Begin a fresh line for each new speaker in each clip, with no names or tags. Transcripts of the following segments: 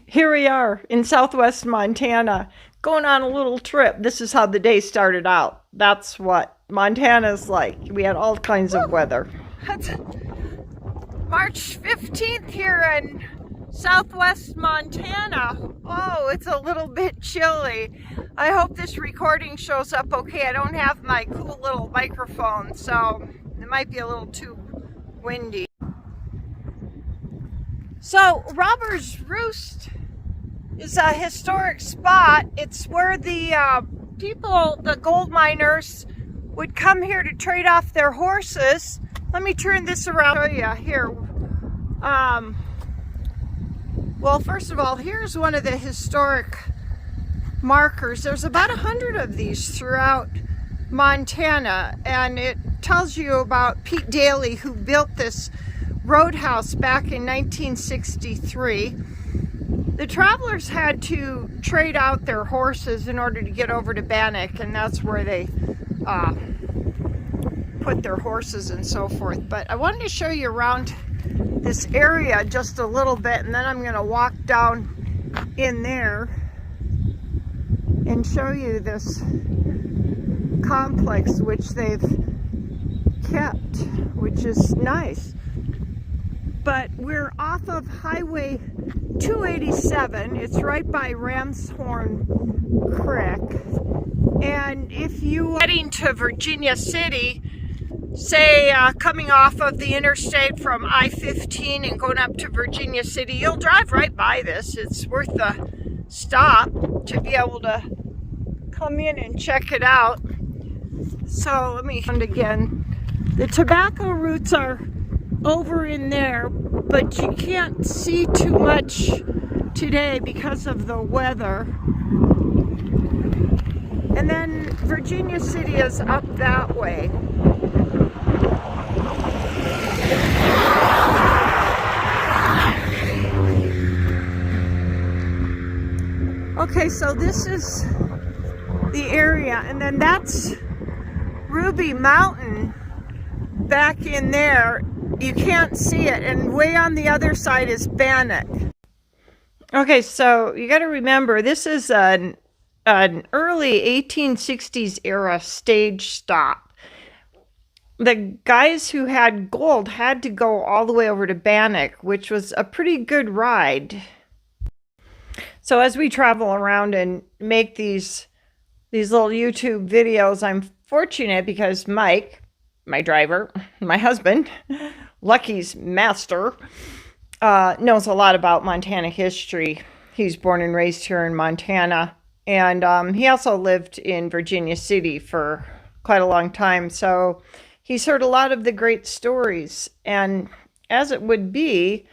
Here we are in southwest Montana, going on a little trip. This is how the day started out. That's what Montana's like. We had all kinds of weather. It's March 15th here in southwest Montana. Oh, it's a little bit chilly. I hope this recording shows up okay. I don't have my cool little microphone, so it might be a little too windy. So, Roost is a historic spot. It's where the the gold miners, would come here to trade off their horses. Let me turn this around and show you here. Well, first of all, here's one of the historic markers. There's about 100 of these throughout Montana, and it tells you about Pete Daly, who built this roadhouse back in 1963. The travelers had to trade out their horses in order to get over to Bannack, and that's where they put their horses and so forth. But I wanted to show you around this area just a little bit, and then I'm going to walk down in there and show you this complex which they've kept, which is nice. But we're off of Highway 287. It's right by Ramshorn Creek. And if you're heading to Virginia City, say coming off of the interstate from I-15 and going up to Virginia City, you'll drive right by this. It's worth the stop to be able to come in and check it out. So let me find again. The tobacco roots are over in there, but you can't see too much today because of the weather. And then Virginia City is up that way. Okay, so this is the area, and then that's Ruby Mountain back in there. You can't see it, and way on the other side is Bannack. Okay, so you got to remember, this is an early 1860s era stage stop. The guys who had gold had to go all the way over to Bannack, which was a pretty good ride. So as we travel around and make these little YouTube videos, I'm fortunate because Mike, my driver, my husband, Lucky's master, knows a lot about Montana history. He's born and raised here in Montana, and he also lived in Virginia City for quite a long time, so he's heard a lot of the great stories. And as it would be,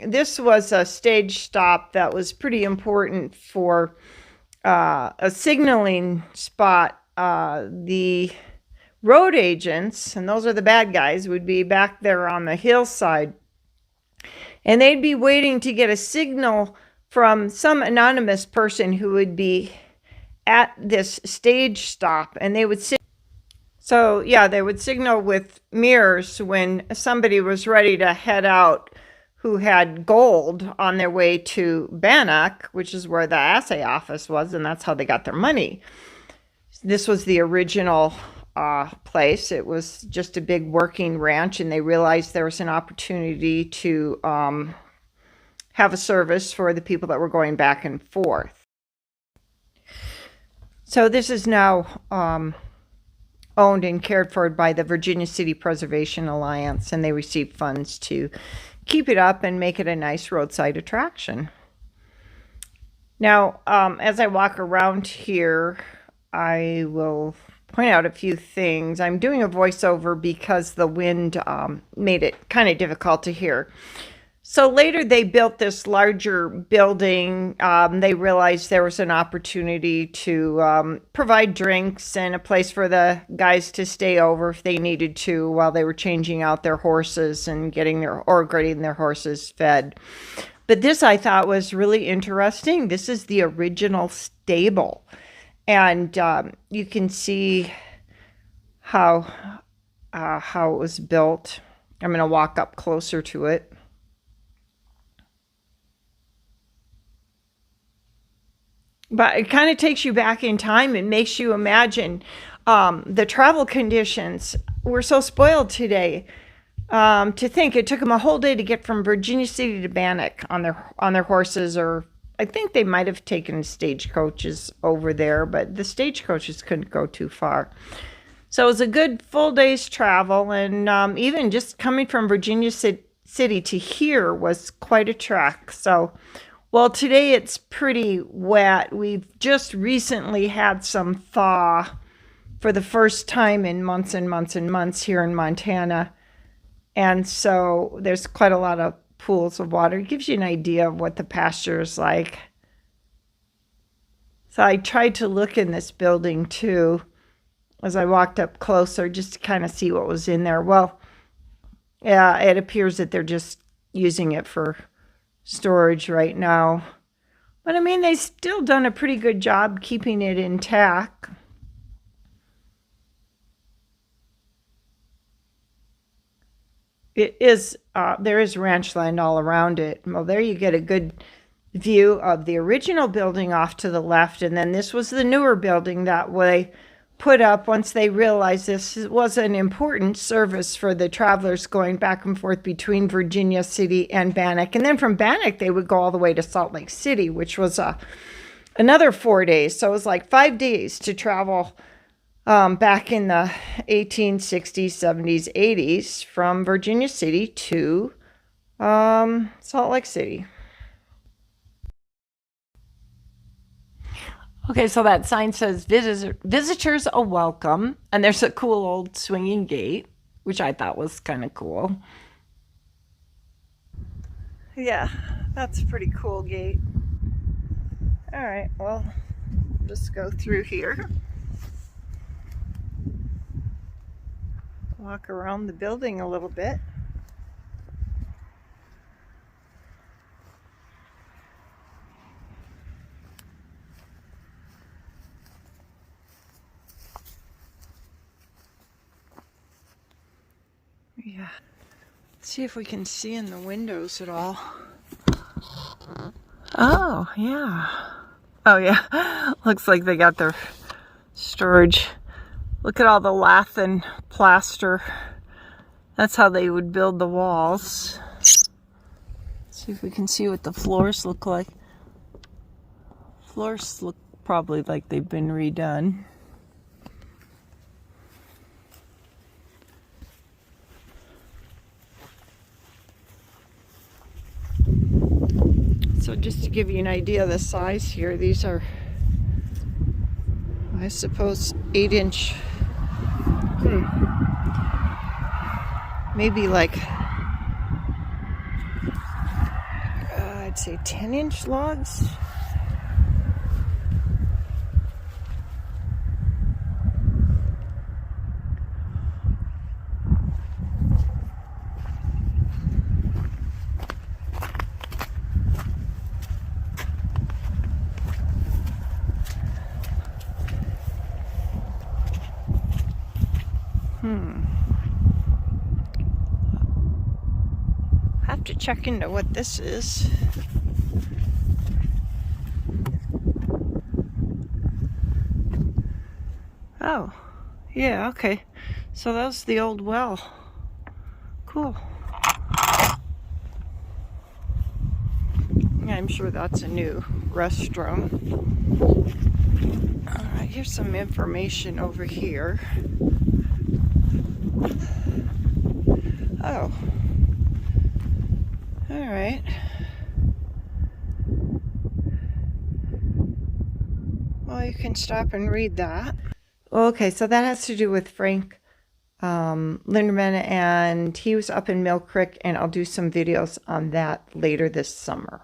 this was a stage stop that was pretty important for a signaling spot. The road agents, and those are the bad guys, would be back there on the hillside, and they'd be waiting to get a signal from some anonymous person who would be at this stage stop, and they would they would signal with mirrors when somebody was ready to head out who had gold on their way to Bannack, which is where the assay office was, and that's how they got their money. This was the original place. It was just a big working ranch, and they realized there was an opportunity to have a service for the people that were going back and forth. So this is now owned and cared for by the Virginia City Preservation Alliance, and they receive funds to keep it up and make it a nice roadside attraction. Now, as I walk around here, I will point out a few things. I'm doing a voiceover because the wind made it kind of difficult to hear. So later they built this larger building. They realized there was an opportunity to provide drinks and a place for the guys to stay over if they needed to while they were changing out their horses and getting their horses fed. But this I thought was really interesting. This is the original stable. And you can see how it was built. I'm going to walk up closer to it. But it kind of takes you back in time and makes you imagine the travel conditions. We're so spoiled today. To think it took them a whole day to get from Virginia City to Bannack on their horses, or I think they might have taken stagecoaches over there, but the stagecoaches couldn't go too far. So it was a good full day's travel, and even just coming from Virginia City to here was quite a trek. So, well, today it's pretty wet. We've just recently had some thaw for the first time in months and months and months here in Montana. And so there's quite a lot of pools of water. It gives you an idea of what the pasture is like. So I tried to look in this building too as I walked up closer just to kind of see what was in there. Well, yeah, it appears that they're just using it for storage right now. But I mean, they've still done a pretty good job keeping it intact. It is, there is ranch land all around it. Well, there you get a good view of the original building off to the left. And then this was the newer building that they put up once they realized this was an important service for the travelers going back and forth between Virginia City and Bannack. And then from Bannack, they would go all the way to Salt Lake City, which was another 4 days. So it was like 5 days to travel back in the 1860s, 70s, 80s from Virginia City to Salt Lake City. Okay, so that sign says visitors are welcome, and there's a cool old swinging gate, which I thought was kind of cool. Yeah, that's a pretty cool gate. All right, well, just go through here. Walk around the building a little bit. Yeah. Let's see if we can see in the windows at all. Oh, yeah. Oh, yeah. Looks like they got their storage. Look at all the lath and plaster. That's how they would build the walls. Let's see if we can see what the floors look like. Floors look probably like they've been redone. So just to give you an idea of the size here, these are, I suppose, 8-inch, maybe like, I'd say 10-inch logs. Have to check into what this is. Oh, yeah, okay. So that was the old well. Cool. Yeah, I'm sure that's a new restroom. All right, here's some information over here. Oh. All right. Well, you can stop and read that. Okay, so that has to do with Frank Linderman, and he was up in Mill Creek, and I'll do some videos on that later this summer.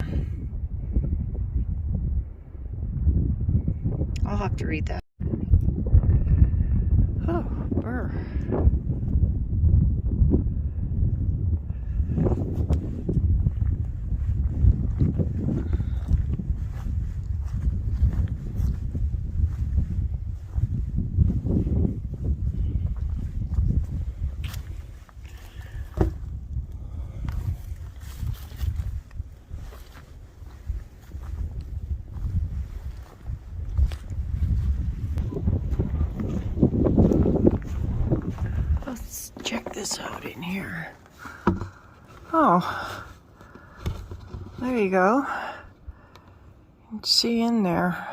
I'll have to read that. Oh, burr. this out in here. Oh, there you go. You can see in there.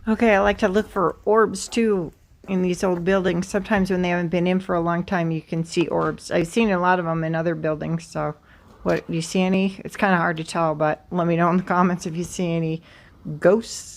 Okay, I like to look for orbs too in these old buildings. Sometimes when they haven't been in for a long time, you can see orbs. I've seen a lot of them in other buildings, so what, do you see any? It's kind of hard to tell, but let me know in the comments if you see any ghosts.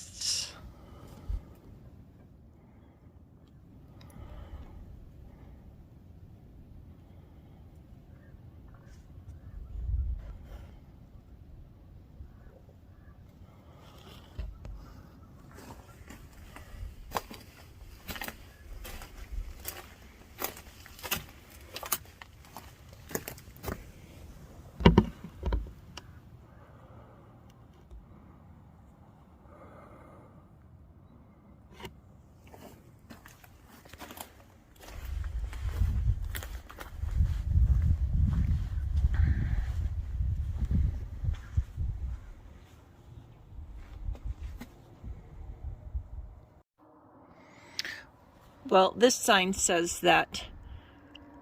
Well, this sign says that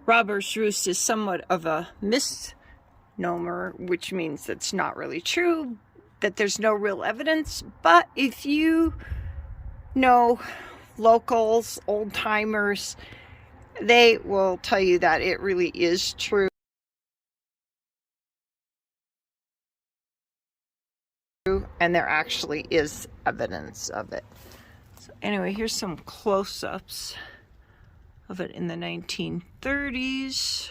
Robber's Roost is somewhat of a misnomer, which means it's not really true, that there's no real evidence. But if you know locals, old timers, they will tell you that it really is true. And there actually is evidence of it. So anyway, here's some close-ups of it in the 1930s.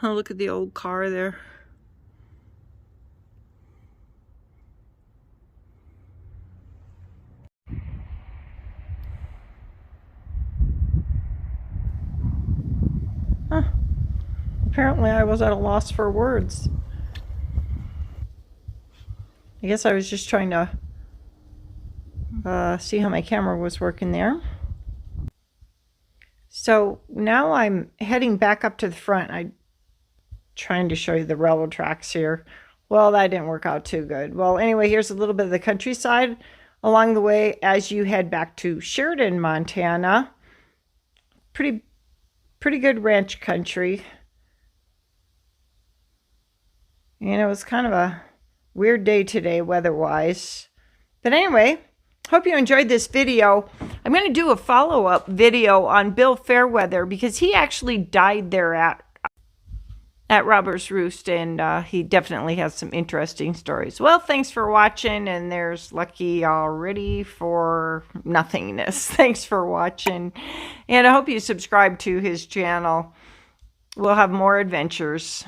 Oh, look at the old car there. Huh. Apparently I was at a loss for words. I guess I was just trying to see how my camera was working there. So now I'm heading back up to the front. I'm trying to show you the railroad tracks here. Well, that didn't work out too good. Well, anyway, here's a little bit of the countryside along the way as you head back to Sheridan, Montana. Pretty good ranch country. And it was kind of a weird day today weather-wise. But anyway, hope you enjoyed this video. I'm going to do a follow-up video on Bill Fairweather because he actually died there at Robber's Roost, and he definitely has some interesting stories. Well, thanks for watching, and there's Lucky already for nothingness. Thanks for watching, and I hope you subscribe to his channel. We'll have more adventures.